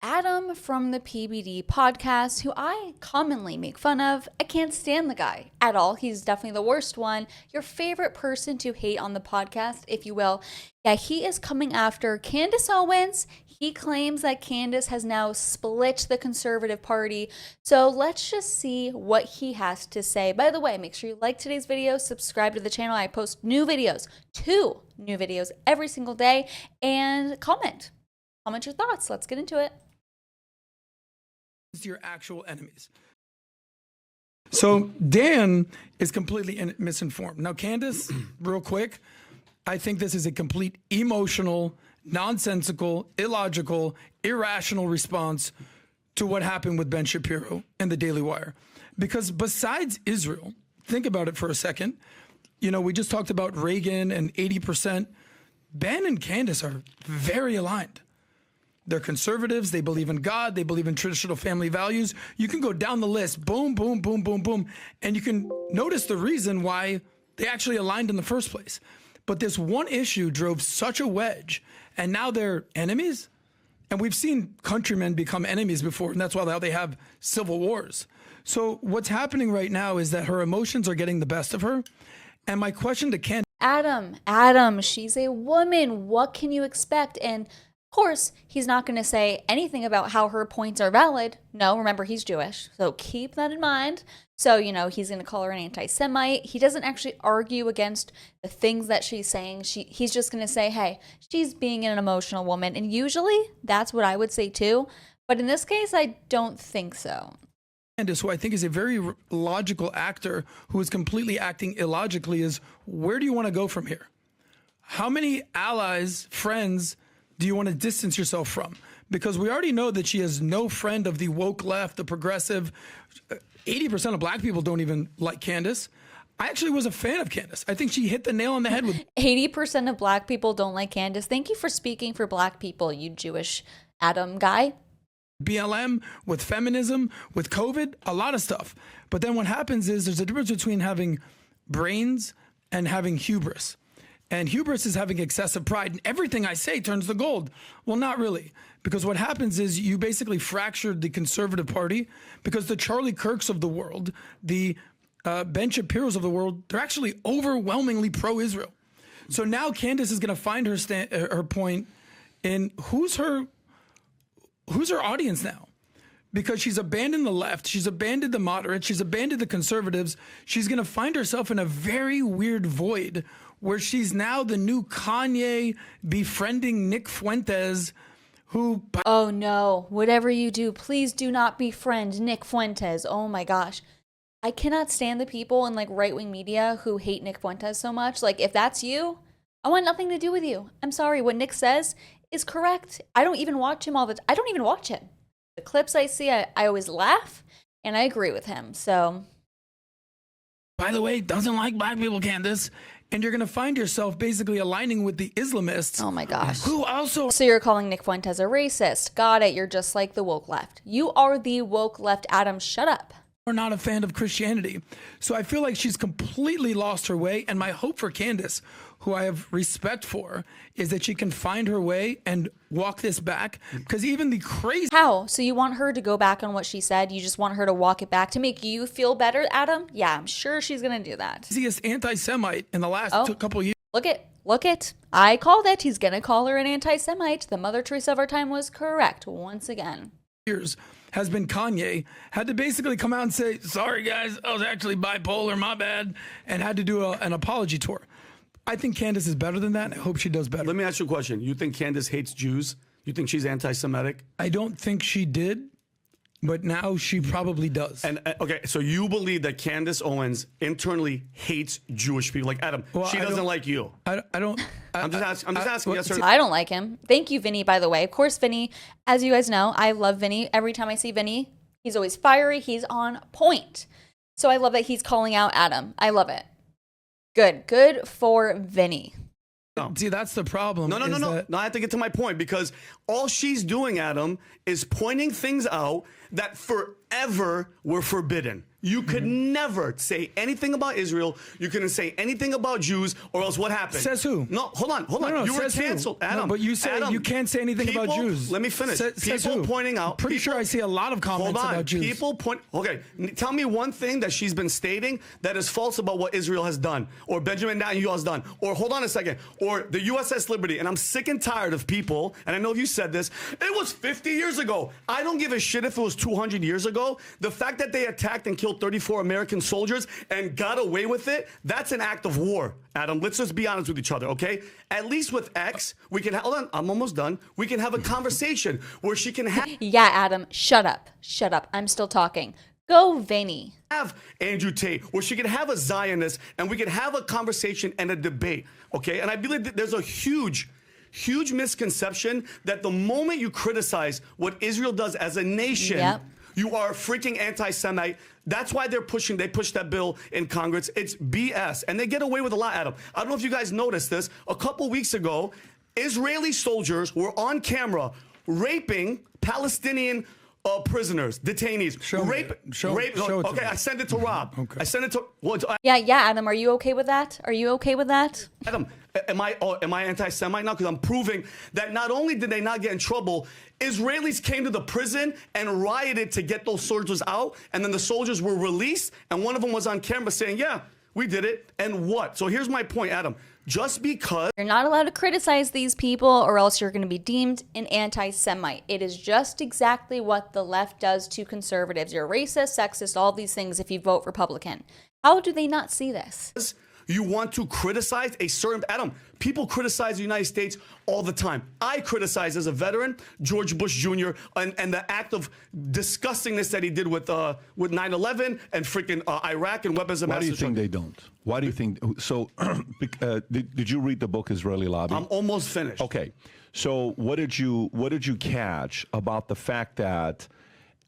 Adam from the PBD Podcast, who I commonly make fun of. I can't stand the guy at all. He's definitely the worst one. Your favorite person to hate on the podcast, if you will. Yeah, he is coming after Candace Owens. He claims that Candace has now split the conservative party. So let's just see what he has to say. By the way, make sure you like today's video, subscribe to the channel. I post new videos, 2 new videos every single day, and comment. Comment your thoughts. Let's get into it. Your actual enemies. So Dan is completely misinformed. Now, Candace, real quick, I think this is a complete emotional, nonsensical, illogical, irrational response to what happened with Ben Shapiro and the Daily Wire. Because besides Israel, think about it for a second. You know, we just talked about Reagan and 80%. Ben and Candace are very aligned. They're conservatives. They believe in God. They believe in traditional family values. You can go down the list, boom, boom, boom, boom, boom. And you can notice the reason why they actually aligned in the first place. But this one issue drove such a wedge, and now they're enemies. And we've seen countrymen become enemies before, and that's why now they have civil wars. So what's happening right now is that her emotions are getting the best of her. And my question to Ken, Adam, she's a woman. What can you expect? And of course, he's not going to say anything about how her points are valid. No, remember, he's Jewish. So keep that in mind. So, you know, he's going to call her an anti-Semite. He doesn't actually argue against the things that she's saying. He's just going to say, hey, she's being an emotional woman. And usually that's what I would say too. But in this case, I don't think so. Candace, who I think is a very logical actor who is completely acting illogically, is where do you want to go from here? How many allies, friends, do you want to distance yourself from? Because we already know that she has no friend of the woke left, the progressive. 80% of black people don't even like Candace. I actually was a fan of Candace. I think she hit the nail on the head with 80% of black people don't like Candace. Thank you for speaking for black people, you Jewish Adam guy. BLM, with feminism, with COVID, a lot of stuff. But then what happens is there's a difference between having brains and having hubris. And hubris is having excessive pride, and everything I say turns to gold. Well, not really, because what happens is you basically fractured the conservative party, because the Charlie Kirks of the world, the Ben Shapiros of the world, they're actually overwhelmingly pro-Israel. So now Candace is going to find her point in who's her audience now, because she's abandoned the left, she's abandoned the moderates, she's abandoned the conservatives. She's going to find herself in a very weird void where she's now the new Kanye befriending Nick Fuentes, who... Oh no, whatever you do, please do not befriend Nick Fuentes. Oh my gosh. I cannot stand the people in like right-wing media who hate Nick Fuentes so much. Like, if that's you, I want nothing to do with you. I'm sorry, what Nick says is correct. I don't even watch him I don't even watch him. The clips I see, I always laugh, and I agree with him, so... By the way, doesn't like black people, Candace. And you're going to find yourself basically aligning with the Islamists. Oh my gosh. Who also... So you're calling Nick Fuentes a racist. Got it. You're just like the woke left. You are the woke left, Adam. Shut up. Are not a fan of Christianity. So I feel like she's completely lost her way. And my hope for Candace, who I have respect for, is that she can find her way and walk this back. Because even the crazy... How? So you want her to go back on what she said? You just want her to walk it back to make you feel better, Adam? Yeah, I'm sure she's going to do that. Craziest anti-Semite in the last couple years. Look it. I called it. He's going to call her an anti-Semite. The Mother Teresa of our time was correct once again. Years has been Kanye, had to basically come out and say, sorry guys, I was actually bipolar, my bad, and had to do an apology tour. I think Candace is better than that, and I hope she does better. Let me ask you a question. You think Candace hates Jews? You think she's anti-Semitic? I don't think she did, but now she probably does. And okay, so you believe that Candace Owens internally hates Jewish people? Like, Adam, she doesn't like you. I don't. I'm just asking. Yes or no. I don't like him. Thank you, Vinny, by the way. Of course, Vinny, as you guys know, I love Vinny. Every time I see Vinny, he's always fiery. He's on point. So I love that he's calling out Adam. I love it. Good for Vinny. No. See, that's the problem. No. No, I have to get to my point, because all she's doing, Adam, is pointing things out that for ever were forbidden. You could never say anything about Israel. You couldn't say anything about Jews, or else what happened? Says who? No, hold on. No, You were says who? canceled, Adam. No, but you say Adam, you can't say anything about Jews. Let me finish. Says People who? pointing out. Pretty sure I see a lot of comments about Jews. Okay, tell me one thing that she's been stating that is false about what Israel has done, or Benjamin Netanyahu has done, or hold on a second, or the USS Liberty. And I'm sick and tired of people, and I know you said this, it was 50 years ago. I don't give a shit if it was 200 years ago. The fact that they attacked and killed 34 American soldiers and got away with it, that's an act of war, Adam. Let's just be honest with each other, okay? At least with X, we can hold on, I'm almost done. We can have a conversation where she can Yeah, Adam, shut up. Shut up. I'm still talking. Go, Vinny. have Andrew Tate, where she can have a Zionist and we can have a conversation and a debate, okay? And I believe that there's a huge misconception that the moment you criticize what Israel does as a nation, you are a freaking anti-Semite. That's why they push that bill in Congress. It's BS. And they get away with a lot, Adam. I don't know if you guys noticed this. A couple weeks ago, Israeli soldiers were on camera raping Palestinian prisoners, detainees. Show it to me. I sent it to Rob. Okay. I sent it to... Yeah, Adam, are you okay with that? Are you okay with that? Adam, am I anti-Semite now? Because I'm proving that not only did they not get in trouble, Israelis came to the prison and rioted to get those soldiers out, and then the soldiers were released, and one of them was on camera saying, yeah, we did it, and what? So here's my point, Adam. Just because... You're not allowed to criticize these people or else you're going to be deemed an anti-Semite. It is just exactly what the left does to conservatives. You're racist, sexist, all these things if you vote Republican. How do they not see this? You want to criticize a certain... Adam, people criticize the United States all the time. I criticize, as a veteran, George Bush Jr. and the act of disgustingness that he did with 9/11 and freaking Iraq and weapons of mass destruction. Why do you think they don't? Why do you think... So, did you read the book Israeli Lobby? I'm almost finished. Okay. So what did you catch about the fact that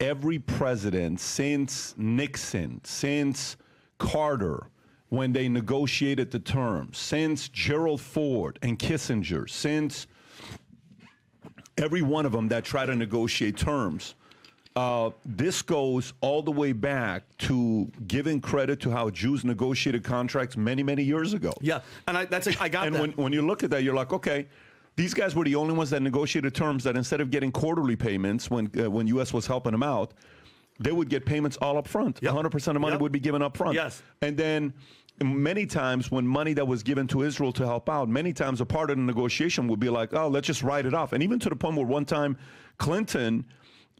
every president since Nixon, since Carter, when they negotiated the terms, since Gerald Ford and Kissinger, since every one of them that tried to negotiate terms, this goes all the way back to giving credit to how Jews negotiated contracts many, many years ago. Yeah, and I got and that. when you look at that, you're like, okay, these guys were the only ones that negotiated terms that instead of getting quarterly payments when U.S. was helping them out, they would get payments all up front. 100% of money would be given up front. Yes. And then many times when money that was given to Israel to help out, many times a part of the negotiation would be like, oh, let's just write it off. And even to the point where one time Clinton,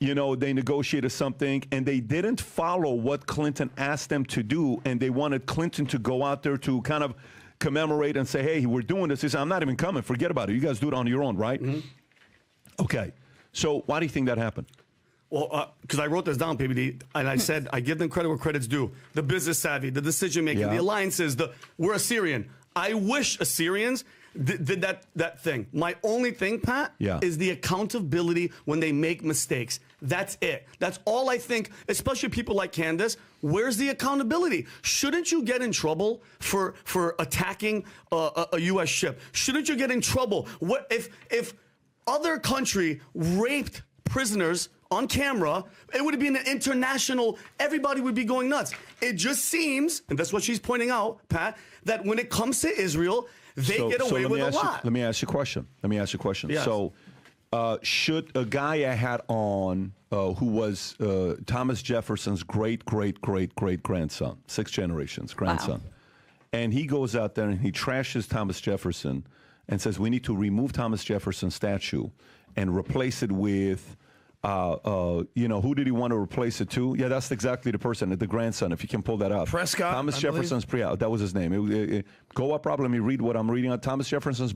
they negotiated something and they didn't follow what Clinton asked them to do. And they wanted Clinton to go out there to kind of commemorate and say, hey, we're doing this. He said, I'm not even coming. Forget about it. You guys do it on your own, right? Mm-hmm. Okay. So why do you think that happened? Well, because I wrote this down, PBD, and I said I give them credit where credit's due. The business savvy, the decision making, the alliances. We're Assyrian. I wish Assyrians did that thing. My only thing, Pat, is the accountability when they make mistakes. That's it. That's all I think. Especially people like Candace. Where's the accountability? Shouldn't you get in trouble for attacking a U.S. ship? Shouldn't you get in trouble? What if other country raped prisoners on camera? It would be an international, everybody would be going nuts. It just seems, and that's what she's pointing out, Pat, that when it comes to Israel, they get away with a lot. Let me ask you a question. Yes. So should a guy I had on who was Thomas Jefferson's great-great-great-great-grandson, 6 generations grandson, and he goes out there and he trashes Thomas Jefferson and says we need to remove Thomas Jefferson's statue and replace it with who did he want to replace it to? Yeah, that's exactly the person, the grandson, if you can pull that up. Prescott. Thomas Jefferson's that was his name. Go up, probably. Let me read what I'm reading on Thomas Jefferson's.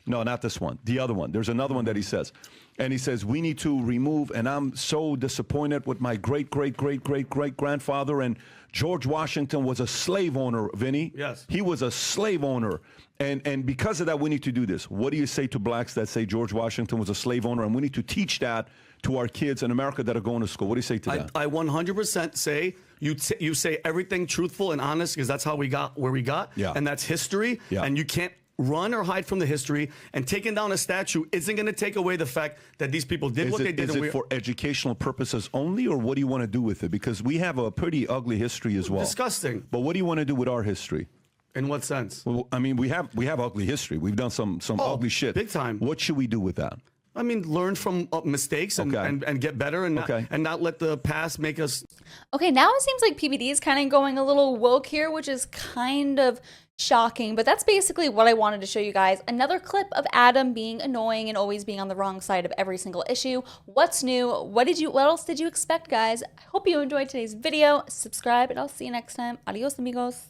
No, not this one. The other one. There's another one that he says. And he says, we need to remove, and I'm so disappointed with my great-great-great-great-great-grandfather, and George Washington was a slave owner, Vinny. Yes. He was a slave owner. And because of that, we need to do this. What do you say to blacks that say George Washington was a slave owner? And we need to teach that to our kids in America that are going to school. What do you say to that? I 100% say you say everything truthful and honest because that's how we got where we got. Yeah. And that's history. Yeah. And you can't run or hide from the history, and taking down a statue isn't going to take away the fact that these people did what they did. Is it for educational purposes only, or what do you want to do with it? Because we have a pretty ugly history as well. Disgusting. But what do you want to do with our history? In what sense? Well, I mean, we have ugly history. We've done some ugly shit. Big time. What should we do with that? I mean, learn from mistakes and get better and not let the past make us. Okay, now it seems like PBD is kind of going a little woke here, which is kind of shocking, but that's basically what I wanted to show you guys. Another clip of Adam being annoying and always being on the wrong side of every single issue. What's new? What else did you expect, guys? I hope you enjoyed today's video. Subscribe, and I'll see you next time. Adios, amigos.